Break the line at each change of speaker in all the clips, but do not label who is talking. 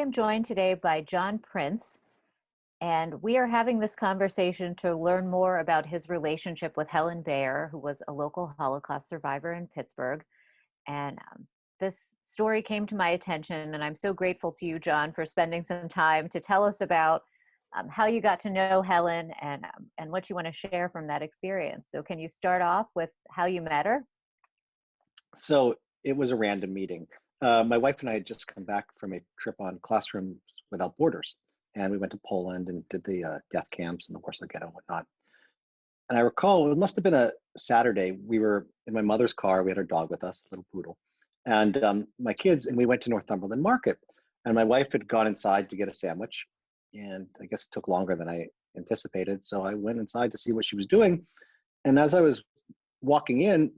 am joined today by Jon Prince, and we are having this conversation to learn more about his relationship with Helen Bayer, who was a local Holocaust survivor in Pittsburgh. And this story came to my attention, and I'm so grateful to you, Jon, for spending some time to tell us about how you got to know Helen and what you want to share from that experience. So can you start off with how you met her?
So it was a random meeting. My wife and I had just come back from a trip on Classrooms Without Borders, and we went to Poland and did the death camps and the Warsaw Ghetto and whatnot. And I recall it must have been a Saturday. We were in my mother's car. We had our dog with us, a little poodle, and my kids, and we went to Northumberland Market. And my wife had gone inside to get a sandwich, and I guess it took longer than I anticipated. So I went inside to see what she was doing. And as I was walking in,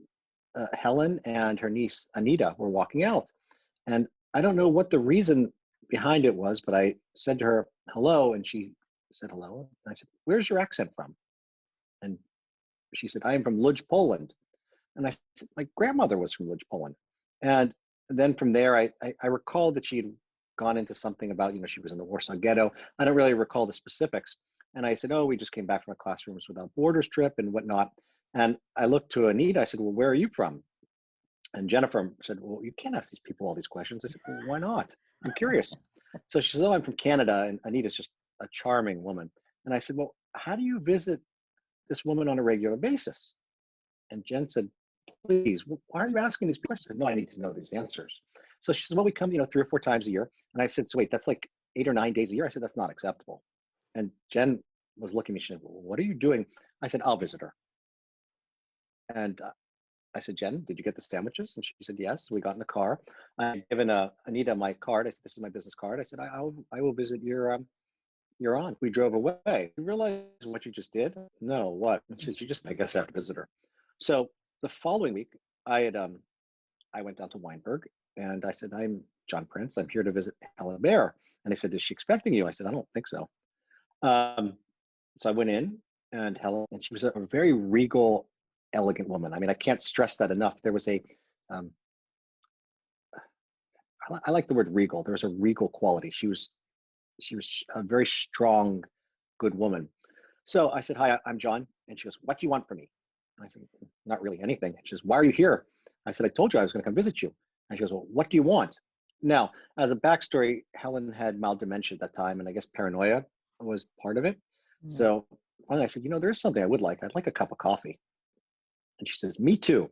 Helen and her niece Anita were walking out. And I don't know what the reason behind it was, but I said to her, hello, and she said hello. And I said, where's your accent from? And she said, I am from Lodz, Poland. And I said, my grandmother was from Lodz, Poland. And then from there, I recall that she had gone into something about, she was in the Warsaw Ghetto. I don't really recall the specifics. And I said, oh, we just came back from a Classrooms Without Borders trip and whatnot. And I looked to Anita, I said, well, where are you from? And Jennifer said, well, you can't ask these people all these questions. I said, well, why not? I'm curious. So she said, oh, I'm from Canada. And Anita's just a charming woman. And I said, well, how do you visit this woman on a regular basis? And Jen said, please, why are you asking these questions? I said, no, I need to know these answers. So she said, well, we come, 3 or 4 times a year. And I said, so wait, that's like 8 or 9 days a year? I said, that's not acceptable. And Jen was looking at me, she said, well, what are you doing? I said, I'll visit her. And I said, Jen, did you get the sandwiches? And she said, yes. We got in the car. I had given Anita my card. I said, this is my business card. I said, I will visit your aunt. We drove away. You realize what you just did? No, what? She said, you just, I guess I have to visit her. So the following week, I went down to Weinberg and I said, I'm Jon Prince. I'm here to visit Helen Bayer. And they said, is she expecting you? I said, I don't think so. So I went in and Helen, and she was a very regal, elegant woman. I mean, I can't stress that enough. There was I like the word regal. There was a regal quality. She was a very strong, good woman. So I said, hi, I'm Jon. And she goes, what do you want from me? And I said, not really anything. And she says, why are you here? I said, I told you I was going to come visit you. And she goes, well, what do you want? Now, as a backstory, Helen had mild dementia at that time, and I guess paranoia was part of it. So finally I said, there is something I would like. I'd like a cup of coffee. And she says, me too.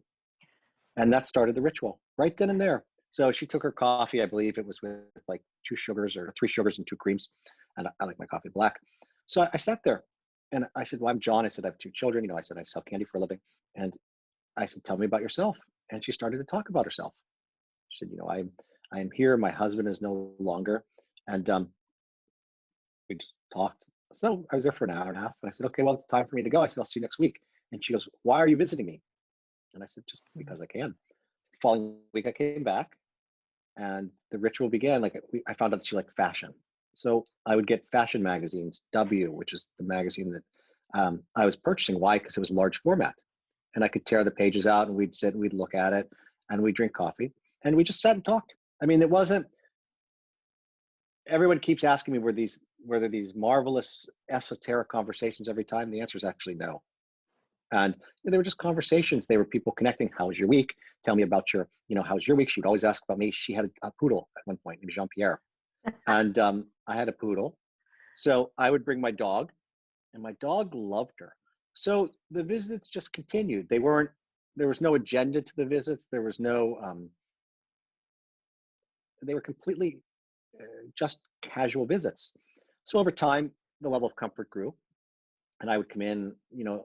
And that started the ritual right then and there. So she took her coffee, I believe it was with like 2 sugars or 3 sugars and 2 creams. And I like my coffee black. So I sat there and I said, well, I'm Jon. I said, I have 2 children. I said, I sell candy for a living. And I said, tell me about yourself. And she started to talk about herself. She said, I'm here. My husband is no longer. And we just talked. So I was there for an hour and a half. And I said, okay, well, it's time for me to go. I said, I'll see you next week. And she goes, why are you visiting me? And I said, just because I can. The following week I came back and the ritual began. I found out that she liked fashion. So I would get fashion magazines, W, which is the magazine that I was purchasing. Why? Because it was large format. And I could tear the pages out and we'd sit and we'd look at it and we'd drink coffee and we just sat and talked. I mean, it wasn't, everyone keeps asking me whether these marvelous esoteric conversations every time. The answer is actually no. And they were just conversations. They were people connecting. How was your week? Tell me about your, how's your week? She would always ask about me. She had a poodle at one point named Jean-Pierre. And I had a poodle. So I would bring my dog and my dog loved her. So the visits just continued. There was no agenda to the visits. There was no, they were completely just casual visits. So over time, the level of comfort grew. And I would come in,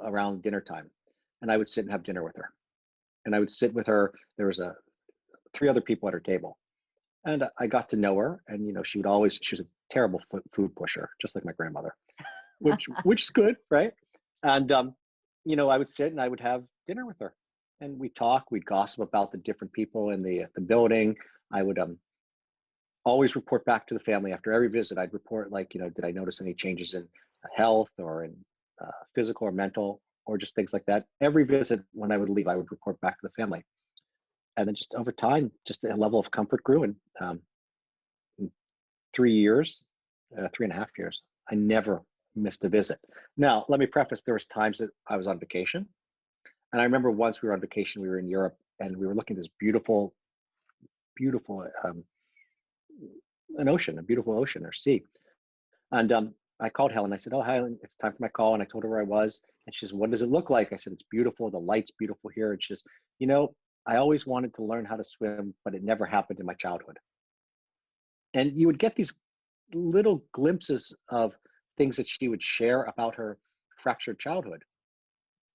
around dinner time, and I would sit and have dinner with her. And I would sit with her. There was 3 other people at her table, and I got to know her. And she was a terrible food pusher, just like my grandmother, which is good, right? And I would sit and I would have dinner with her, and we'd talk. We'd gossip about the different people in the building. I would always report back to the family after every visit. I'd report did I notice any changes in health or in physical or mental, or just things like that. Every visit when I would leave, I would report back to the family. And then just over time, just a level of comfort grew. And 3 years, 3.5 years, I never missed a visit. Now, let me preface, there was times that I was on vacation. And I remember once we were on vacation, we were in Europe and we were looking at this beautiful, beautiful, a beautiful ocean or sea. And I called Helen. I said, "Oh, Helen, it's time for my call." And I told her where I was. And she says, "What does it look like?" I said, "It's beautiful. The light's beautiful here." And she says, "You know, I always wanted to learn how to swim, but it never happened in my childhood." And you would get these little glimpses of things that she would share about her fractured childhood.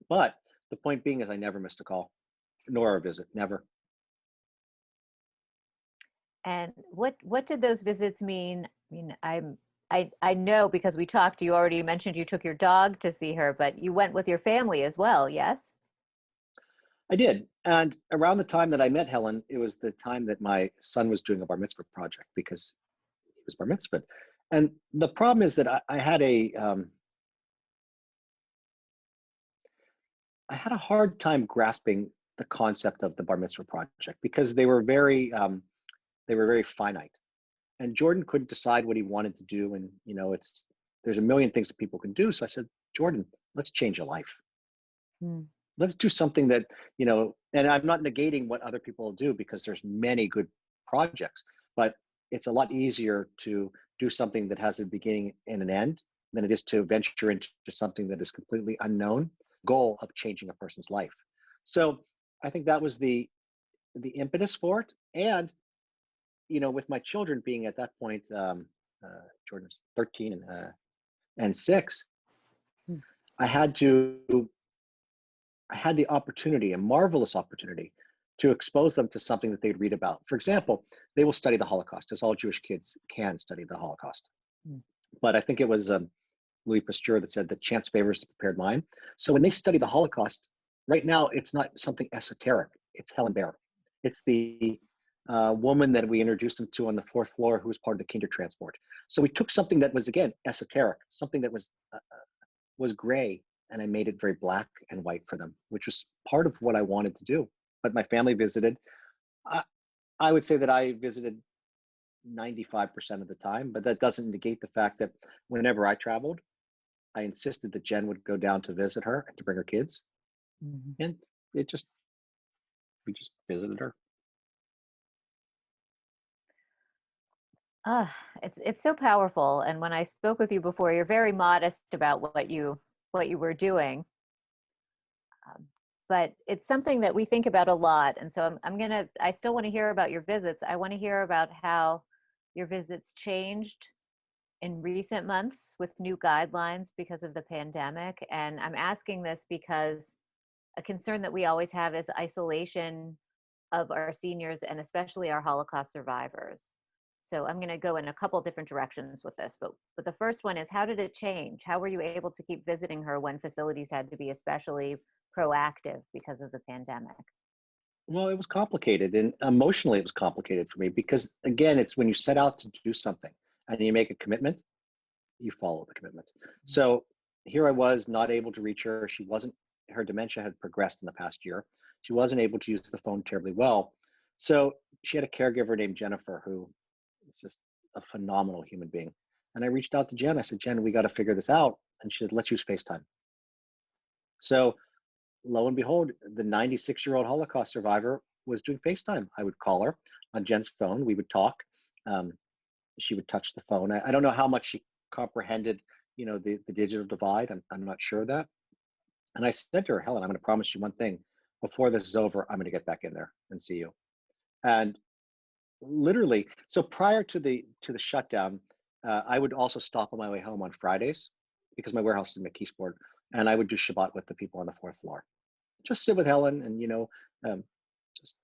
But the point being is I never missed a call, nor a visit, never.
And what did those visits mean? I mean, I know because we talked, you already mentioned you took your dog to see her, but you went with your family as well, yes?
I did. And around the time that I met Helen, it was the time that my son was doing a bar mitzvah project because he was bar mitzvah. And the problem is that I had a hard time grasping the concept of the bar mitzvah project because they were very finite. And Jordan couldn't decide what he wanted to do. And there's a million things that people can do. So I said, "Jordan, let's change a life.
Hmm.
Let's do something that, and I'm not negating what other people do because there's many good projects, but it's a lot easier to do something that has a beginning and an end than it is to venture into something that is completely unknown, goal of changing a person's life." So I think that was the impetus for it. And, with my children being at that point, Jordan's 13 and 6,
Hmm.
I had to I had the opportunity, a marvelous opportunity, to expose them to something that they'd read about. For example, they will study the Holocaust, as all Jewish kids can study the Holocaust.
Hmm.
But I think it was Louis Pasteur that said that chance favors the prepared mind. So when they study the Holocaust, right now it's not something esoteric. It's Helen Bayer. It's the woman that we introduced them to on the fourth floor who was part of the Kinder transport. So we took something that was, again, esoteric, something that was gray, and I made it very black and white for them, which was part of what I wanted to do. But my family visited. I, I would say that I visited 95% of the time, but that doesn't negate the fact that whenever I traveled, I insisted that Jen would go down to visit her and to bring her kids.
Mhm.
And it just, we just visited her.
Ah, it's so powerful. And when I spoke with you before, you're very modest about what you were doing. Um, but it's something that we think about a lot. And so I still want to hear about your visits. I want to hear about how your visits changed in recent months with new guidelines because of the pandemic. And I'm asking this because a concern that we always have is isolation of our seniors and especially our Holocaust survivors. So I'm going to go in a couple different directions with this, but the first one is, how did it change? How were you able to keep visiting her when facilities had to be especially proactive because of the pandemic?
Well, it was complicated, and emotionally it was complicated for me because, again, it's when you set out to do something and you make a commitment, you follow the commitment. So here I was, not able to reach her. Her dementia had progressed in the past year. She wasn't able to use the phone terribly well. So she had a caregiver named Jennifer who is just a phenomenal human being. And I reached out to Jen. I said, "Jen, we got to figure this out." And she said, "Let's use FaceTime." So lo and behold, the 96-year-old Holocaust survivor was doing FaceTime. I would call her on Jen's phone. We would talk. Um, she would touch the phone. I don't know how much she comprehended, the digital divide. I'm not sure of that. And I said to her, "Helen, I'm going to promise you one thing. Before this is over, I'm going to get back in there and see you." And literally, so prior to the shutdown, I would also stop on my way home on Fridays because my warehouse is in McKeesport, and I would do Shabbat with the people on the fourth floor. Just sit with Helen and um, just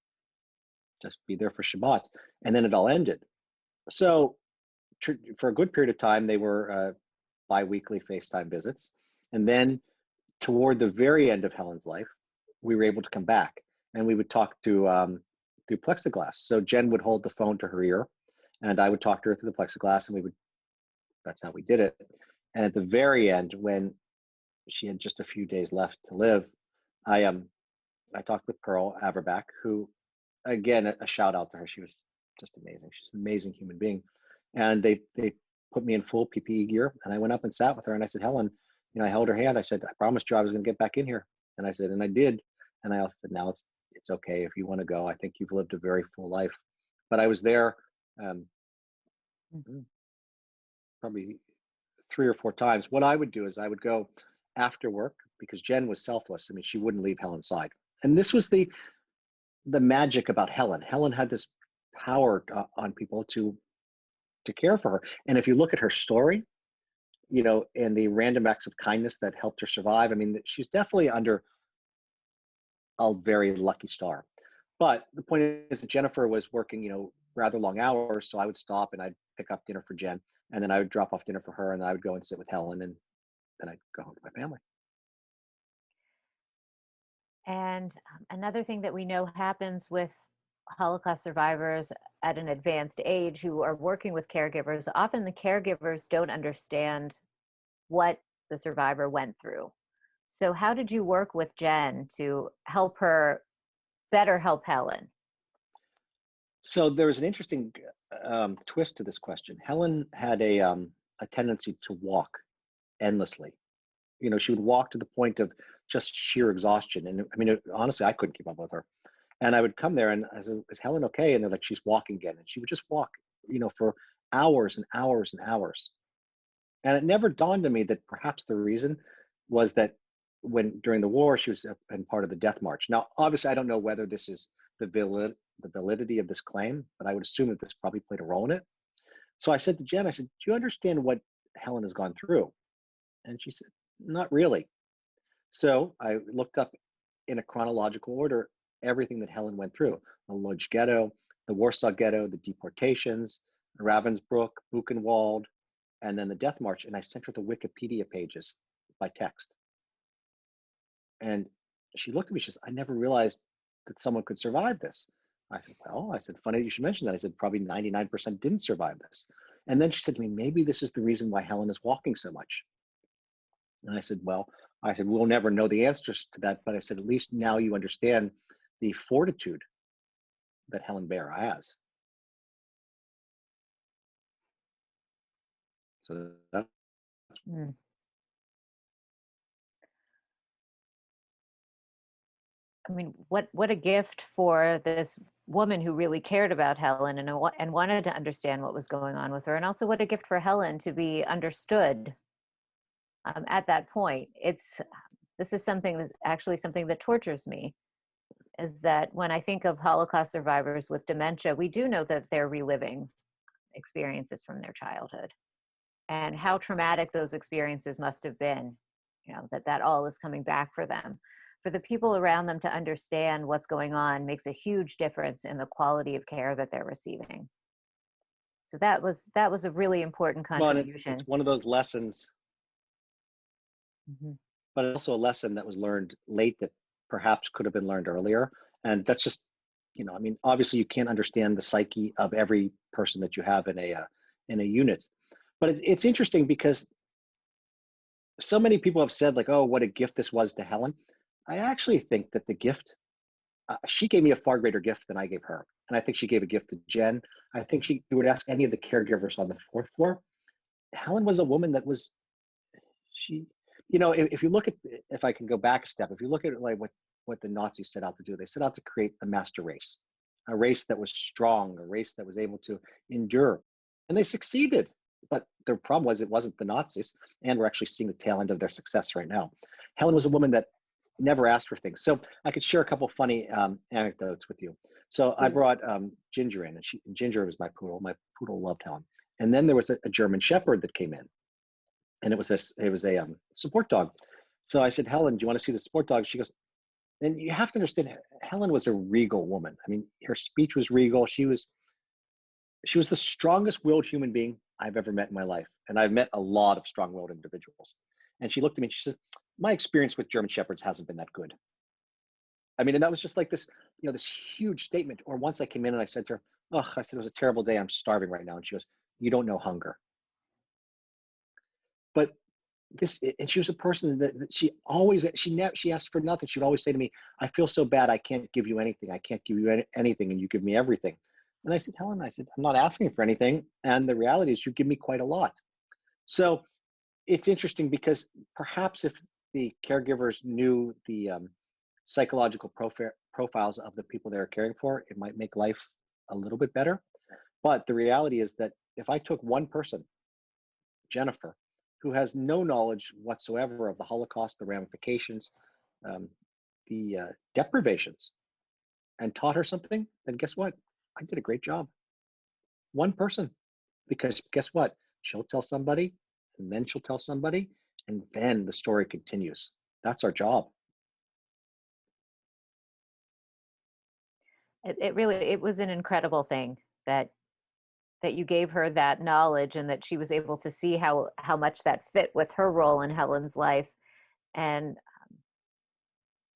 just be there for Shabbat, and then it all ended. So for a good period of time, they were biweekly FaceTime visits, and then toward the very end of Helen's life, we were able to come back and we would talk through plexiglass. So Jen would hold the phone to her ear, and I would talk to her through the plexiglass, and that's how we did it. And at the very end, when she had just a few days left to live, I talked with Pearl Averback, who, again, a shout out to her. She was just amazing. She's an amazing human being. And they put me in full PPE gear, and I went up and sat with her, and I said, Helen, I held her hand. I said, I promised you I was going to get back in here. And I said, and I did. And I also said, now it's okay if you want to go. I think you've lived a very full life. But I was there um, probably 3 or 4 times. What I would do is I would go after work, because Jen was selfless. I mean, she wouldn't leave Helen's side. And this was the magic about Helen. Helen had this power on people to care for her. And if you look at her story, and the random acts of kindness that helped her survive, I mean, she's definitely under a very lucky star. But the point is that Jennifer was working, rather long hours. So I would stop and I'd pick up dinner for Jen, and then I would drop off dinner for her, and I would go and sit with Helen, and then I'd go home to my family.
And another thing that we know happens with Holocaust survivors at an advanced age who are working with caregivers, often the caregivers don't understand what the survivor went through. So how did you work with Jen to help her better help Helen?
So there was an interesting twist to this question. Helen had a tendency to walk endlessly. She would walk to the point of just sheer exhaustion. And I mean, honestly, I couldn't keep up with her. And I would come there and I said, is Helen okay? And they're like, she's walking again. And she would just walk, for hours and hours and hours. And it never dawned on me that perhaps the reason was that during the war, she was in part of the death march. Now, obviously, I don't know whether this is the validity of this claim, but I would assume that this probably played a role in it. So I said to Jen, I said, do you understand what Helen has gone through? And she said, not really. So I looked up in a chronological order everything that Helen went through: the Lodz ghetto, the Warsaw ghetto, the deportations, Ravensbrück, Buchenwald, and then the death march. And I sent her the Wikipedia pages by text. And she looked at me, she says, I never realized that someone could survive this. I said, well, funny that you should mention that. I said, probably 99% didn't survive this. And then she said to me, maybe this is the reason why Helen is walking so much. And I said, we'll never know the answers to that. But I said, at least now you understand the fortitude that Helen Bayer has. So that's
I mean, what a gift for this woman who really cared about Helen and wanted to understand what was going on with her. And also what a gift for Helen to be understood at that point. This is something that's actually something that tortures me, is that when I think of Holocaust survivors with dementia, we do know that they're reliving experiences from their childhood and how traumatic those experiences must have been, that all is coming back for them. For the people around them to understand what's going on makes a huge difference in the quality of care that they're receiving. So that was a really important contribution.
It's one of those lessons,
Mm-hmm.
but also a lesson that was learned late that perhaps could have been learned earlier. And that's just, I mean, obviously you can't understand the psyche of every person that you have in a unit. But it's interesting because so many people have said, like, oh, what a gift this was to Helen. I actually think that the gift, she gave me a far greater gift than I gave her. And I think she gave a gift to Jen. I think you would ask any of the caregivers on the fourth floor. Helen was a woman that was, if you look at, if I can go back a step, if you look at like what the Nazis set out to do, they set out to create the master race, a race that was strong, a race that was able to endure. And they succeeded. But the problem was it wasn't the Nazis. And we're actually seeing the tail end of their success right now. Helen was a woman that never asked for things. So I could share a couple of funny anecdotes with you. So I brought Ginger in, and Ginger was my poodle. My poodle loved Helen. And then there was a German Shepherd that came in, and it was a support dog. So I said, Helen, do you want to see the support dog? She goes, and you have to understand, Helen was a regal woman. I mean, her speech was regal. She was the strongest-willed human being I've ever met in my life. And I've met a lot of strong-willed individuals. And she looked at me and she says, my experience with German Shepherds hasn't been that good. I mean, and that was just like this, this huge statement. Or once I came in and I said to her, oh, I said, it was a terrible day. I'm starving right now. And she goes, you don't know hunger. But and she was a person that she asked for nothing. She would always say to me, I feel so bad. I can't give you anything. I can't give you anything. And you give me everything. And I said, Helen, I said, I'm not asking for anything. And the reality is you give me quite a lot. So it's interesting because perhaps if the caregivers knew the psychological profiles of the people they're caring for, it might make life a little bit better. But the reality is that if I took one person, Jennifer, who has no knowledge whatsoever of the Holocaust, the ramifications, um, the deprivations, and taught her something, then guess what? I did a great job. One person, because guess what? She'll tell somebody, and then she'll tell somebody, and then the story continues. That's our job.
It really, it was an incredible thing that you gave her that knowledge, and that she was able to see how much that fit with her role in Helen's life. And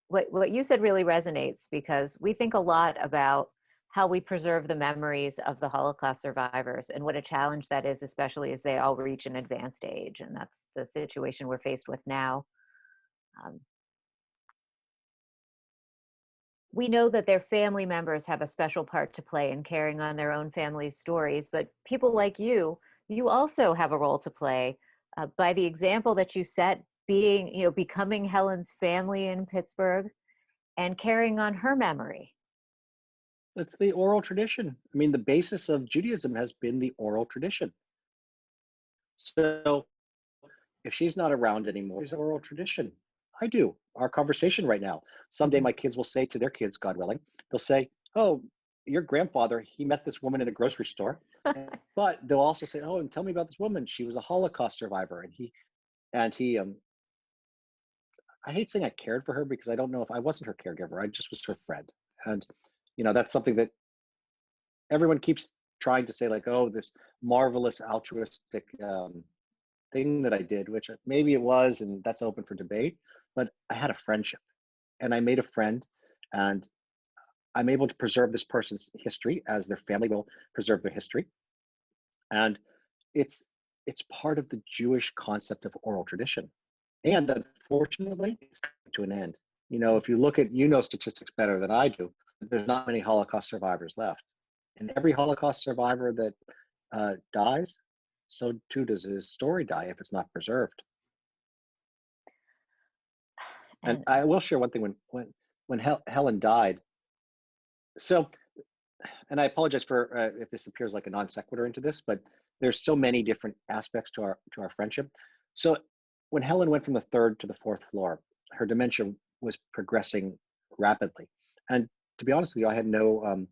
what you said really resonates, because we think a lot about how we preserve the memories of the Holocaust survivors and what a challenge that is, especially as they all reach an advanced age. And that's the situation we're faced with now. Um, we know that their family members have a special part to play in carrying on their own family's stories, but people like you also have a role to play by the example that you set, being, becoming Helen's family in Pittsburgh and carrying on her memory.
It's the oral tradition. I mean, the basis of Judaism has been the oral tradition. So if she's not around anymore, there's oral tradition. I do. Our conversation right now. Someday my kids will say to their kids, God willing, they'll say, "Oh, your grandfather, he met this woman in a grocery store." But they'll also say, "Oh, and tell me about this woman. She was a Holocaust survivor, and he I hate saying I cared for her because I don't know if I wasn't her caregiver. I just was her friend." And that's something that everyone keeps trying to say, like, "Oh, this marvelous altruistic thing that I did," which maybe it was, and that's open for debate. But I had a friendship, and I made a friend, and I'm able to preserve this person's history as their family will preserve their history. And it's part of the Jewish concept of oral tradition. And unfortunately, it's coming to an end. If you look at, statistics better than I do, there's not many Holocaust survivors left. And every Holocaust survivor that dies, so too does his story die if it's not preserved. And
And
I will share one thing when Helen died. So, and I apologize for if this appears like a non sequitur into this, but there's so many different aspects to our friendship. So, when Helen went from the third to the fourth floor, her dementia was progressing rapidly, and to be honest with you, I had no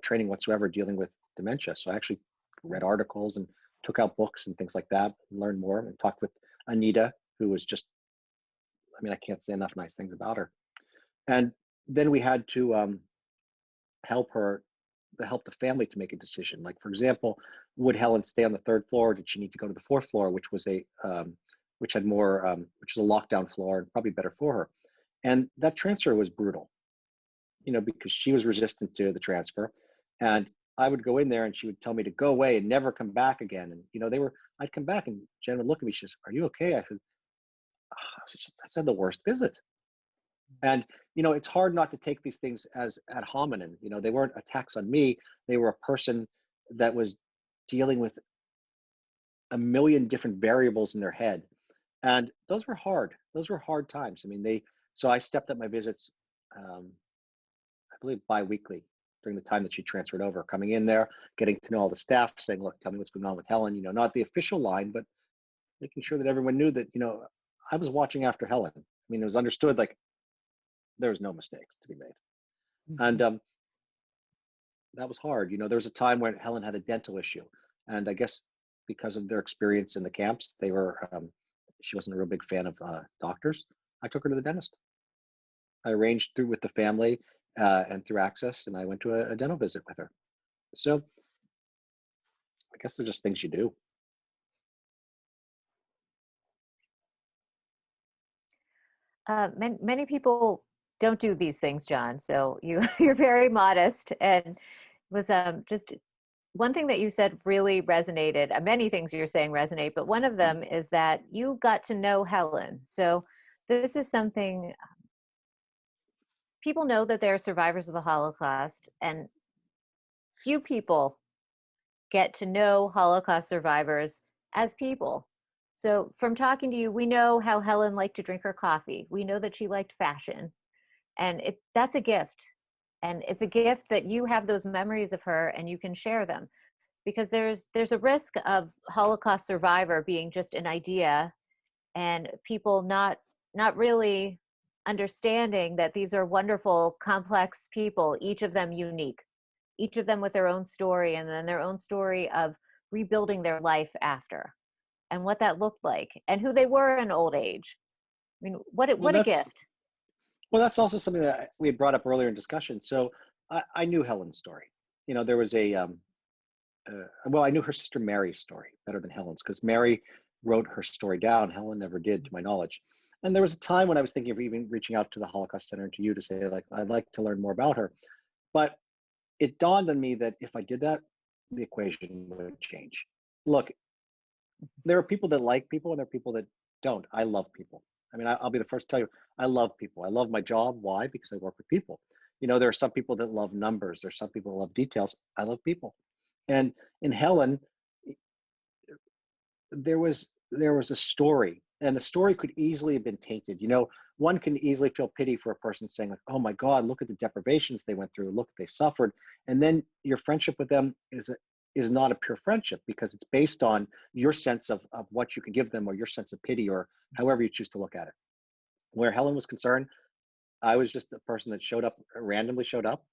training whatsoever dealing with dementia. So I actually read articles and took out books and things like that, and learned more, and talked with Anita, who was just, I mean, I can't say enough nice things about her. And then we had to help her, to help the family to make a decision. Like, for example, would Helen stay on the third floor? Did she need to go to the fourth floor, which was which had more, which was a lockdown floor and probably better for her? And that transfer was brutal, because she was resistant to the transfer. And I would go in there and she would tell me to go away and never come back again. And, I'd come back and Jen would look at me. She says, "Are you okay?" I said, I said the worst visit. And, it's hard not to take these things as ad hominem. They weren't attacks on me. They were a person that was dealing with a million different variables in their head. And those were hard. Those were hard times. I mean, so I stepped up my visits, I believe bi-weekly during the time that she transferred over, coming in there, getting to know all the staff, saying, "Look, tell me what's going on with Helen." Not the official line, but making sure that everyone knew that, I was watching after Helen. I mean, it was understood, like, there was no mistakes to be made. And that was hard. There was a time when Helen had a dental issue, and I guess because of their experience in the camps, she wasn't a real big fan of doctors. I took her to the dentist. I arranged through with the family and through Access, and I went to a dental visit with her. So I guess they're just things you do.
many people don't do these things, Jon. So you're very modest, and was just one thing that you said really resonated. Many things you're saying resonate, but one of them is that you got to know Helen. So this is something people know, that they're survivors of the Holocaust, and few people get to know Holocaust survivors as people. So from talking to you, we know how Helen liked to drink her coffee. We know that she liked fashion, and that's a gift. And it's a gift that you have those memories of her and you can share them, because there's a risk of Holocaust survivor being just an idea, and people not really understanding that these are wonderful, complex people, each of them unique, each of them with their own story, and then their own story of rebuilding their life after, and what that looked like, and who they were in old age. I mean,
Well,
what a gift.
that's also something that we had brought up earlier in discussion. So I knew Helen's story. You know, there was well, I knew her sister Mary's story better than Helen's, because Mary wrote her story down. Helen never did, to my knowledge. And there was a time when I was thinking of even reaching out to the Holocaust Center and to you to say, like, I'd like to learn more about her. But it dawned on me that if I did that, the equation would change. Look, there are people that like people and there are people that don't. I love people. I mean, I'll be the first to tell you, I love people. I love my job. Why? Because I work with people. You know, there are some people that love numbers. There's some people that love details. I love people. And in Helen, there was a story, and the story could easily have been tainted. You know, one can easily feel pity for a person saying, like, oh my God, look at the deprivations they went through, look what they suffered. And then your friendship with them is not a pure friendship, because it's based on your sense of what you can give them, or your sense of pity, or however you choose to look at it. Where Helen was concerned, I was just a person that randomly showed up.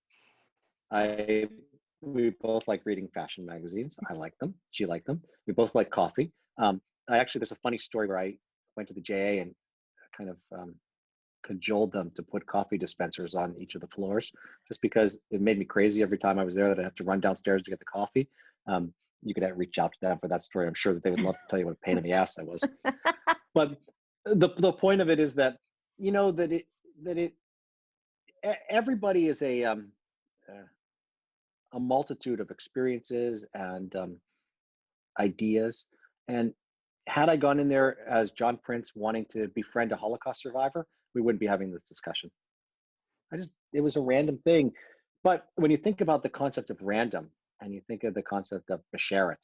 I We both like reading fashion magazines. I like them. She liked them. We both like coffee. I actually, there's a funny story where I went to the JA and kind of cajoled them to put coffee dispensers on each of the floors, just because it made me crazy every time I was there that I have to run downstairs to get the coffee. You could reach out to them for that story. I'm sure that they would love to tell you what a pain in the ass I was. But the point of it is that, you know, everybody is a multitude of experiences and ideas. And had I gone in there as Jon Prince wanting to befriend a Holocaust survivor, we wouldn't be having this discussion. It was a random thing. But when you think about the concept of random and you think of the concept of Basheret,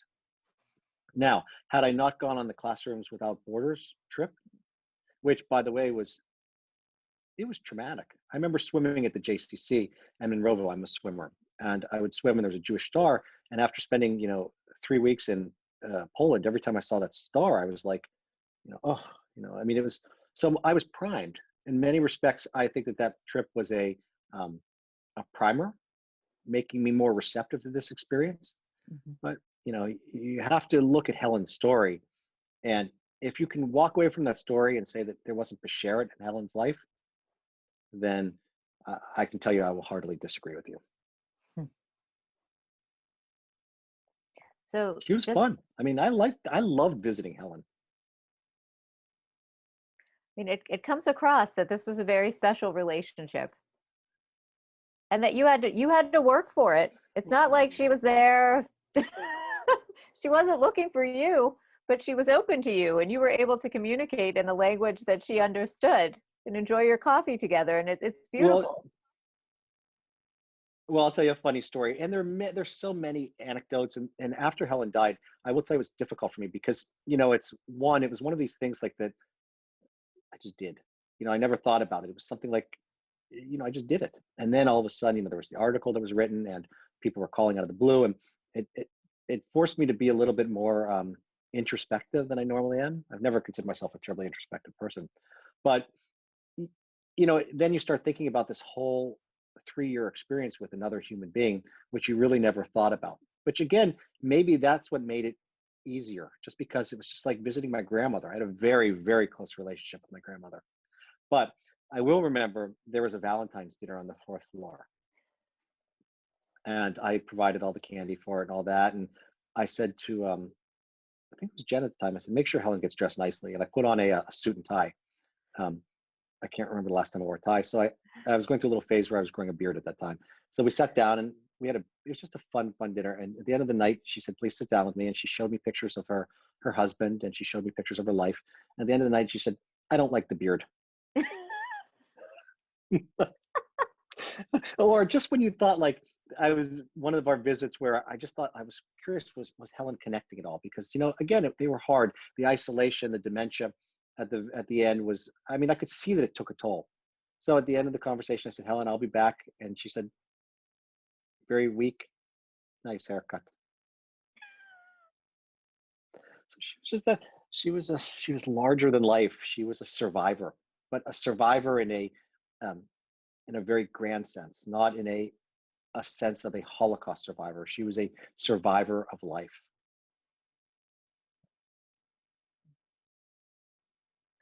now, had I not gone on the Classrooms Without Borders trip, which by the way it was traumatic. I remember swimming at the JCC. I'm in Rovo. I'm a swimmer, and I would swim, and there was a Jewish star. And after spending, 3 weeks in Poland, every time I saw that star, I was like, oh, I mean, it was so I was primed in many respects. I think that trip was a primer, making me more receptive to this experience.
Mm-hmm.
But you have to look at Helen's story, and if you can walk away from that story and say that there wasn't Basheret in Helen's life, then I can tell you I will heartily disagree with you.
So
She was fun. I mean, I loved visiting Helen.
I mean, it comes across that this was a very special relationship, and that you had to work for it. It's not like she was there. She wasn't looking for you, but she was open to you, and you were able to communicate in a language that she understood and enjoy your coffee together. And it's beautiful.
Well, I'll tell you a funny story, and there's so many anecdotes. And after Helen died, I will tell you it was difficult for me because it was one of these things like that I just did. I never thought about it. It was something like, I just did it, and then all of a sudden, there was the article that was written, and people were calling out of the blue, and it forced me to be a little bit more introspective than I normally am. I've never considered myself a terribly introspective person, but then you start thinking about this whole 3-year experience with another human being, which you really never thought about. Which again, maybe that's what made it easier, just because it was just like visiting my grandmother. I had a very, very close relationship with my grandmother. But I will remember there was a Valentine's dinner on the 4th floor. And I provided all the candy for it and all that. And I said to, I think it was Jen at the time, I said, make sure Helen gets dressed nicely. And I put on a suit and tie. I can't remember the last time I wore a tie. So I was going through a little phase where I was growing a beard at that time. So we sat down and it was just a fun dinner. And at the end of the night, she said, please sit down with me. And she showed me pictures of her husband, and she showed me pictures of her life. And at the end of the night, she said, I don't like the beard. Or just when you thought like, I was one of our visits where I just thought I was curious was Helen connecting it all because again they were hard. The isolation, the dementia at the end was, I mean, I could see that it took a toll. So at the end of the conversation I said, Helen, I'll be back, and she said, very weak, nice haircut. So she was just that she was larger than life. She was a survivor, but a survivor um, in a very grand sense, not in a sense of a Holocaust survivor. She was a survivor of life.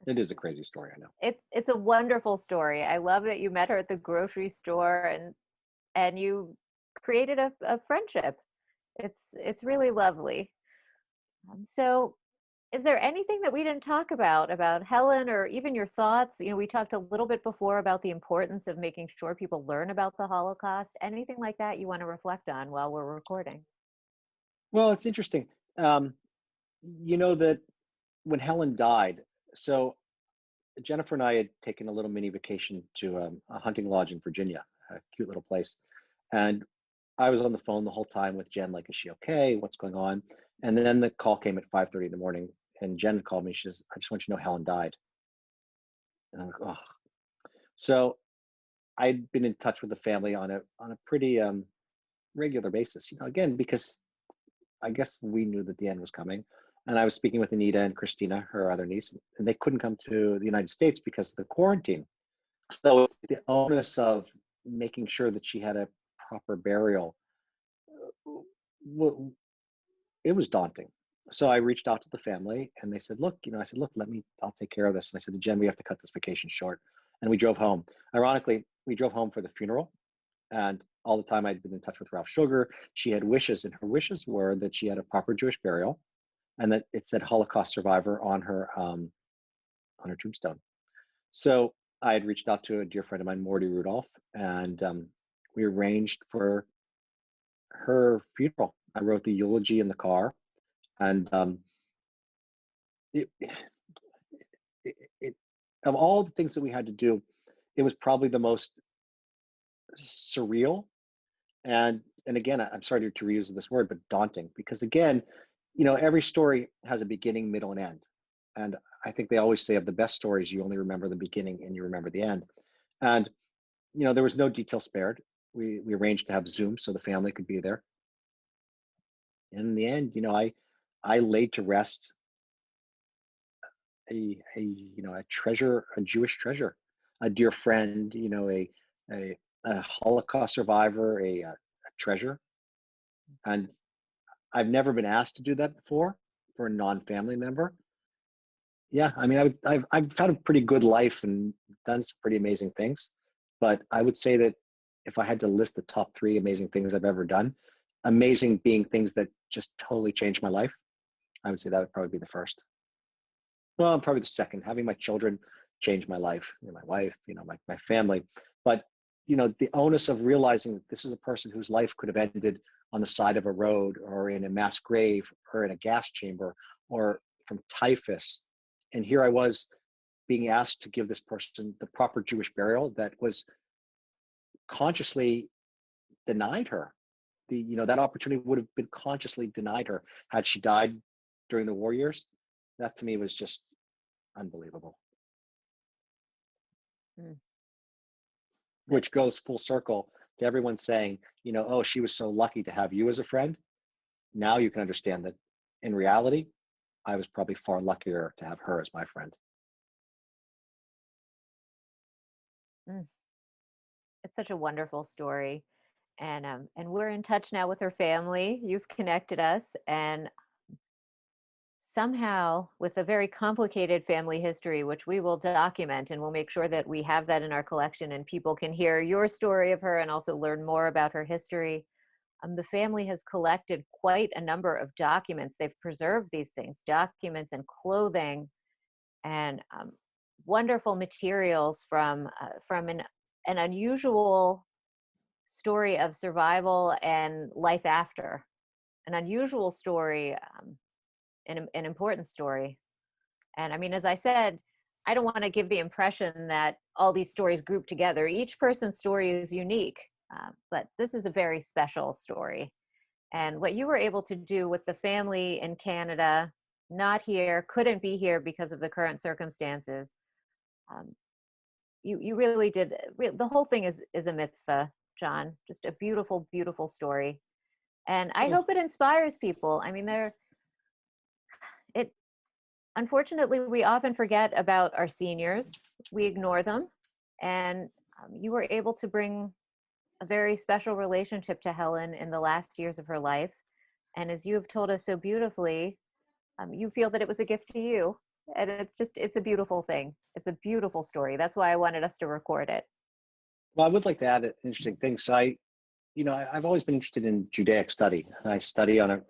It is a crazy story, I know.
It's a wonderful story. I love that you met her at the grocery store and you created a friendship. It's really lovely. So is there anything that we didn't talk about Helen, or even your thoughts? We talked a little bit before about the importance of making sure people learn about the Holocaust. Anything like that you want to reflect on while we're recording?
Well, it's interesting. Um, that when Helen died, so Jennifer and I had taken a little mini vacation to a hunting lodge in Virginia, a cute little place. And I was on the phone the whole time with Jen, like, is she okay? What's going on? And then the call came at 5:30 in the morning, and Jen called me. She says, I just want you to know Helen died. And I'm like, oh. So I'd been in touch with the family on a pretty regular basis, again, because I guess we knew that the end was coming. And I was speaking with Anita and Christina, her other niece, and they couldn't come to the United States because of the quarantine. So it's the onus of making sure that she had a proper burial. It was daunting. So I reached out to the family, and they said, look, I said, look, I'll take care of this. And I said to Jen, we have to cut this vacation short. And we drove home. Ironically, we drove home for the funeral. And all the time I'd been in touch with Ralph Sugar, she had wishes, and her wishes were that she had a proper Jewish burial, and that it said Holocaust survivor on her tombstone. So I had reached out to a dear friend of mine, Morty Rudolph, and we arranged for her funeral. I wrote the eulogy in the car, and it, it, of all the things that we had to do, it was probably the most surreal, and again, I'm sorry to reuse this word, but daunting, because again, every story has a beginning, middle, and end. And I think they always say of the best stories, you only remember the beginning and you remember the end. And there was no detail spared. We arranged to have Zoom so the family could be there. And in the end, I laid to rest a treasure, a Jewish treasure, a dear friend, a a Holocaust survivor, a treasure. And I've never been asked to do that before for a non-family member. Yeah, I mean, I've had a pretty good life and done some pretty amazing things, but I would say that if I had to list the top three amazing things I've ever done, amazing being things that just totally changed my life, I would say that would probably be the first. Well, probably the second. Having my children change my life, my wife, my family, but the onus of realizing that this is a person whose life could have ended on the side of a road, or in a mass grave, or in a gas chamber, or from typhus. And here I was being asked to give this person the proper Jewish burial that was consciously denied her. That opportunity would have been consciously denied her had she died during the war years. That to me was just unbelievable.
Mm.
Which goes full circle to everyone saying, oh, she was so lucky to have you as a friend. Now you can understand that in reality, I was probably far luckier to have her as my friend.
Mm. It's such a wonderful story. And we're in touch now with her family. You've connected us, and somehow with a very complicated family history, which we will document, and we'll make sure that we have that in our collection and people can hear your story of her and also learn more about her history. The family has collected quite a number of documents. They've preserved these things, documents and clothing, and wonderful materials from an unusual story of survival and life after, an unusual story, an important story. And I mean, as I said, I don't want to give the impression that all these stories group together. Each person's story is unique. But this is a very special story. And what you were able to do with the family in Canada, not here, couldn't be here because of the current circumstances. Um, you really did. The whole thing is a mitzvah, Jon. Just a beautiful, beautiful story. And I
Well,
hope it inspires people. I mean, it unfortunately we often forget about our seniors. We ignore them, and you were able to bring a very special relationship to Helen in the last years of her life. And as you have told us so beautifully, you feel that it was a gift to you. And it's a beautiful thing. It's a beautiful story. That's why I wanted us to record it.
I would like to add an interesting thing. So I've always been interested in Judaic study. I study on a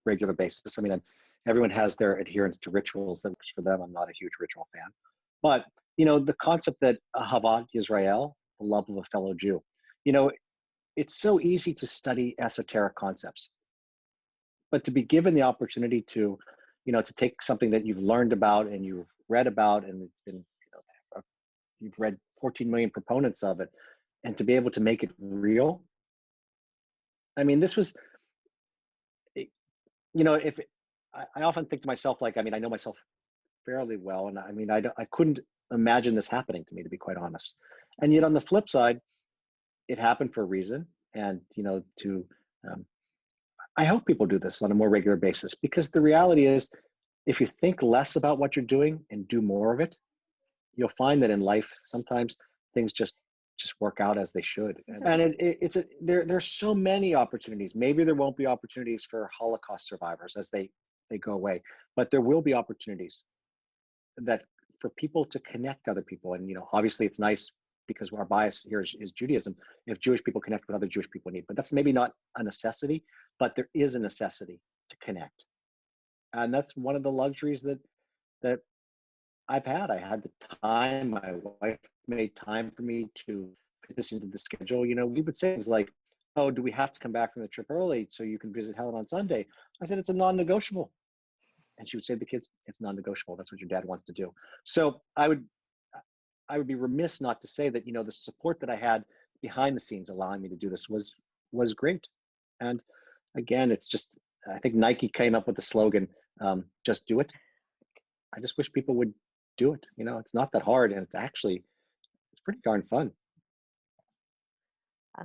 regular basis. I mean, everyone has their adherence to rituals that works for them. I'm not a huge ritual fan, but the concept that Ahavat Yisrael, the love of a fellow Jew, you know, it's so easy to study esoteric concepts, but to be given the opportunity to take something that you've learned about and you've read about, and it's been, you've read 14 million proponents of it, and to be able to make it real. I mean, this was, if I often think to myself, like, I mean, I know myself fairly well, and I mean, I couldn't imagine this happening to me, to be quite honest. And yet, on the flip side, it happened for a reason, and um, I hope people do this on a more regular basis, because the reality is, if you think less about what you're doing and do more of it, you'll find that in life sometimes things just work out as they should. And there's so many opportunities. Maybe there won't be opportunities for Holocaust survivors as they go away, but there will be opportunities that for people to connect other people. And obviously it's nice because our bias here is Judaism. If Jewish people connect with other Jewish people in need, but that's maybe not a necessity, but there is a necessity to connect. And that's one of the luxuries that I've had. I had the time. My wife made time for me to fit this into the schedule. We would say things like, "Oh, do we have to come back from the trip early so you can visit Helen on Sunday?" I said, "It's a non-negotiable." And she would say to the kids, "It's non-negotiable. That's what your dad wants to do." So I would be remiss not to say that the support that I had behind the scenes allowing me to do this was great. And again, it's just, I think Nike came up with the slogan, "Just do it." I just wish people would do it. It's not that hard, and it's pretty darn fun.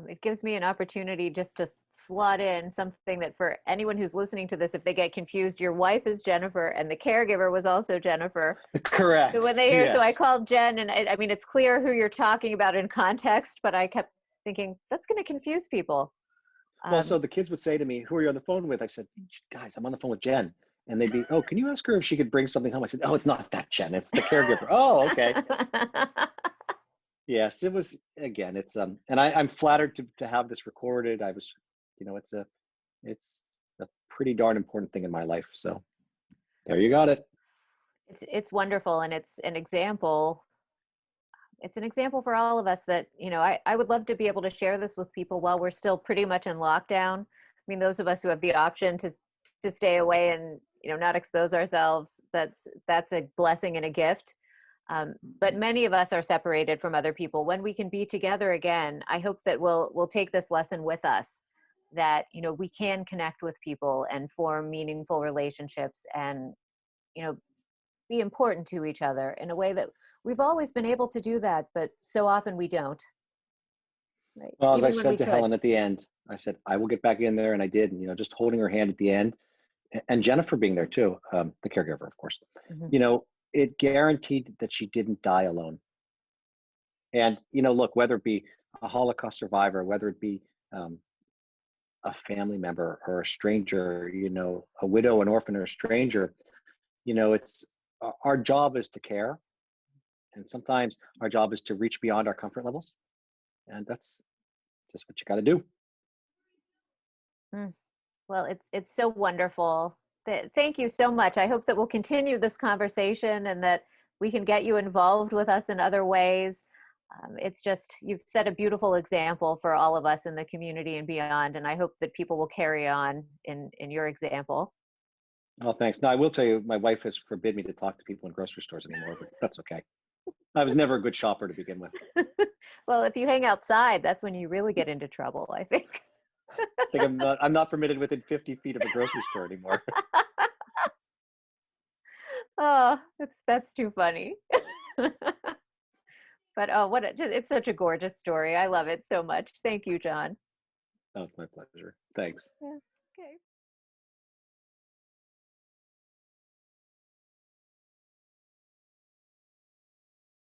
It gives me an opportunity just to slot in something that for anyone who's listening to this, if they get confused, your wife is Jennifer and the caregiver was also Jennifer. So when
Correct.
they hear, so I
Yes.
called Jen, and I mean, it's clear who you're talking about in context, but I kept thinking that's going to confuse people.
Well,
Um,
so the kids would say to me, "Who are you on the phone with?" I said, "Guys, I'm on the phone with Jen." And they'd be, "Oh, can you ask her if she could bring something home?" I said, "Oh, it's not that Jen. It's the caregiver." "Oh, okay." Yes, it was, again, and I'm flattered to have this recorded. I was, it's a pretty darn important thing in my life. So there you got it.
it's wonderful, and it's an example. It's an example for all of us that, I would love to be able to share this with people while we're still pretty much in lockdown. I mean, those of us who have the option to stay away and, not expose ourselves, that's a blessing and a gift. But many of us are separated from other people. When we can be together again, I hope that we'll take this lesson with us, that, we can connect with people and form meaningful relationships and, you know, be important to each other in a way that we've always been able to do that, but so often we don't, right?
Well, as I
Even when we
said to
could.
Helen at the end, I said, I will get back in there. And I did, and, just holding her hand at the end, and Jennifer being there too, the caregiver, of course,
Mhm.
it guaranteed that she didn't die alone. And, look, whether it be a Holocaust survivor, whether it be um, a family member or a stranger, a widow, an orphan, or a stranger, it's our job is to care. And sometimes our job is to reach beyond our comfort levels. And that's just what you got to do.
Mm. Well, it's so wonderful. Thank you so much. I hope that we'll continue this conversation and that we can get you involved with us in other ways. It's just, you've set a beautiful example for all of us in the community and beyond, and I hope that people will carry on in your example.
Oh, thanks. No, I will tell you, my wife has forbid me to talk to people in grocery stores anymore, but that's okay. I was never a good shopper to begin with.
Well, if you hang outside, that's when you really get into trouble, I think.
I think I'm not permitted within 50 feet of a grocery store anymore.
Oh, that's too funny. But oh, it's such a gorgeous story. I love it so much. Thank you, John.
Oh, it's my pleasure. Thanks.
Yeah. Okay.